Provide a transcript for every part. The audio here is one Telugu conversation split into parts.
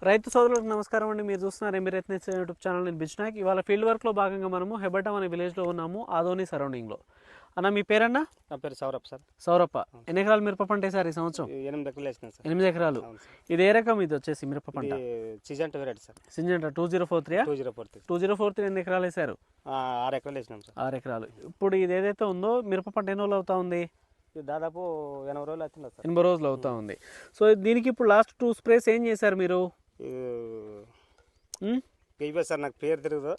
రైతు సోదరులకు నమస్కారం అండి. మీరు చూస్తున్నారు ఎంబీ రైతు యూట్యూబ్ ఛానల్. నేను బిజ్నాయక్. ఇవాళ ఫీల్డ్ వర్క్లో భాగంగా మనము హెబటం అనే విలేజ్లో ఉన్నాము, ఆదోని సరౌండింగ్లో. అన్న మీ పేరన్నా? నా పేరు సౌరభ్ సార్. సౌరప్ప. ఎన్ని ఎకరాలు మిరప పంట వేసారు ఈ సంవత్సరం? 8 ఎకరాలు వేసినాను సార్. 8 ఎకరాలు. ఇది ఏ రకం ఇది వచ్చేసి మిరప పంట? సిజంట వెరైటీ సార్. సింజంట 2043. 2043 ఎన్ని ఎకరాలు వేసారు? 6 ఎకరాలు వేసినాం సార్. 6 ఎకరాలు. ఇప్పుడు ఇది ఏదైతే ఉందో మిరప పంట ఎన్ని రోజులు అవుతా ఉంది? ఇది దాదాపు 80 రోజులు అవుతుంది సార్. 80 రోజులు అవుతా ఉంది. సో దీనికి ఇప్పుడు లాస్ట్ 2 స్ప్రేస్ ఏం చేశారు మీరు? ఇవే సార్, నాకు పేరు తిరగదు.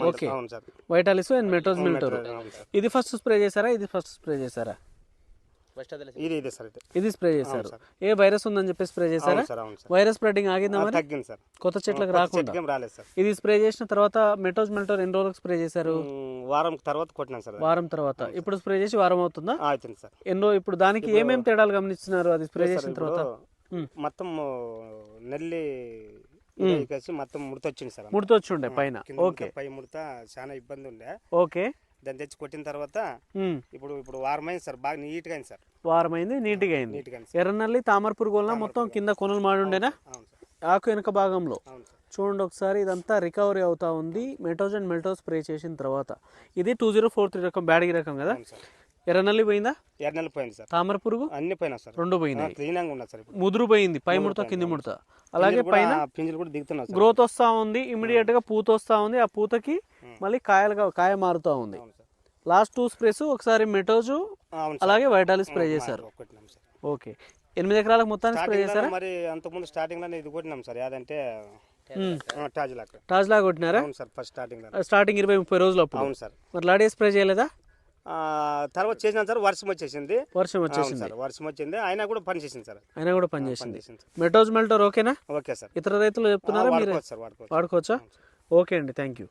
ఓకే, వైటాలిస్ అండ్ మెటోజ్ మిల్టోర్. ఇది ఫస్ట్ స్ప్రే చేశారా? ఇది ఫస్ట్ స్ప్రే చేశారా? ఇది సార్. ఇది స్ప్రే చేశారు. ఏ వైరస్ ఉందని చెప్పి స్ప్రే చేశారా? వైరస్ స్ప్రెడింగ్ ఆగిందా మరి? తగ్గింది సార్. కొత్త చెట్లకు రాకుండా రాలేదు సార్. ఇది స్ప్రే చేసిన తర్వాత మెటోజ్ మిల్టోర్ ఎన్ని రోజులకు స్ప్రే చేశారు? వారం తర్వాత కొట్టినాం సార్. వారం తర్వాత. ఇప్పుడు స్ప్రే చేసి వారం అవుతుందా? అవుతుంది సార్. ఎన్నో ఇప్పుడు దానికి ఏమేమి తేడాలు గమనిస్తున్నారు అది స్ప్రే చేసిన తర్వాత? మొత్తం నెల్లి మొత్తం ముడత వచ్చింది సార్. ముడత వచ్చి ఉండే పైన. ఓకే, పై ముడత చాలా ఇబ్బంది ఉండే. ఓకే, దాన్ని తెచ్చి కొట్టిన తర్వాత ఇప్పుడు వారమైంది సార్. బాగా నీట్ గా అయింది సార్. వారమైంది, నీట్గా అయింది. ఎర్రనల్లి తామర పురుగు వలన మొత్తం కింద కొనలు మాడి ఉండేనా? ఆకు వెనుక భాగంలో చూడండి ఒకసారి, ఇదంతా రికవరీ అవుతా ఉంది మెటోజ్ అండ్ మెల్టోజ్ స్ప్రే చేసిన తర్వాత. ఇది 2043 రకం, బ్యాడగి రకం కదా. ఎర్రనల్లి పోయిందా? ఎర్రనల్లి పోయింది సార్. తామర పురుగు అన్ని పోయినా సార్. 2 పోయినాయి. క్లీనంగా ఉన్నది సార్. ముదురు పోయింది, పై ముడత కింది ముడత. అలాగే పైన పింజలు కూడా దిగుతున్నాయి. గ్రోత్ వస్తా ఉంది, ఇమీడియట్ గా పూత వస్తా ఉంది. ఆ పూతకి మళ్ళీ కాయ మారుతా ఉంది. లాస్ట్ 2 స్ప్రేస్ ఒకసారి మెటోజు అలాగే వైటాలి స్ప్రే చేశారు. ఓకే, 8 ఎకరాలకు మొత్తానికి స్ప్రే చేశారా? మరి అంతకుముందు స్టార్టింగ్ లో ఇది కొట్టినాం సార్. యాదంటే టాజ్ లా కొట్టినారా? అవును సార్. ఫస్ట్ స్టార్టింగ్ 20-30 రోజులు అప్పుడు. అవును సార్. మరి లాడే స్ప్రే చేయలేదా? తర్వాత చేసినాం సార్. వర్షం వచ్చేసింది. వర్షం వచ్చింది. అయినా కూడా పని చేసింది సార్. మెటోజ్ మెల్టోర్ ఓకేనా? Okay sir. ఇతర రైతులు చెప్తున్నారా మీరు? వాడుకోవచ్చా? ఓకే అండి, థ్యాంక్ యూ.